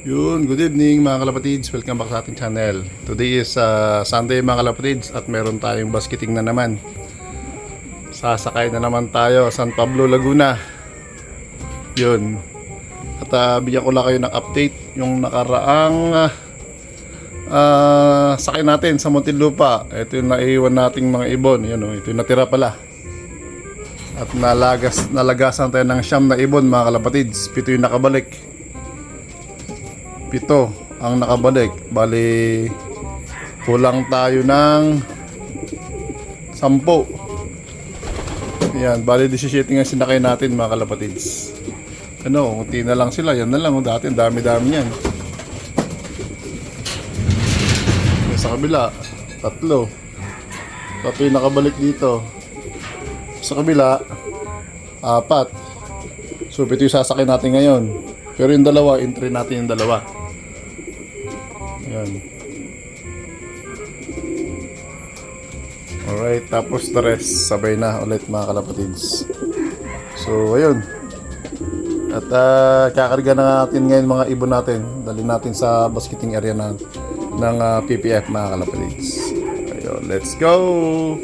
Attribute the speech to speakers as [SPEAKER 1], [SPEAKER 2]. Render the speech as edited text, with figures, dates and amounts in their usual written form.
[SPEAKER 1] Yun, good evening mga kalapatids. Welcome back sa ating channel. Today is Sunday mga kalapatids at meron tayong basketing na naman. Sasakay na naman tayo San Pablo, Laguna. Yun. At bigyan ko lang kayo ng update yung nakaraang sakay natin sa Muntinlupa. Ito yung naiwan nating mga ibon. Yun, ito yung natira pala. At nalagasan tayo ng 9 na ibon mga kalapatids. 7 yung nakabalik. 7 ang nakabalik. Bali kulang tayo ng 10. Yan, bali 17 nga sinakay natin mga kalapatids. Unti na lang sila. Yan na lang, dati dami-dami yan. Sa kabila 3 yung nakabalik dito. Sa kabila 4. So 7 yung sasakay natin ngayon. Pero yung dalawa, entry natin yung dalawa. Yan. Alright, tapos the rest sabay na ulit mga kalapatids. So ayun. At kakarga na natin ngayon mga ibon natin. Dali natin sa basketing area ng PPF mga kalapatids. Ayun, let's go!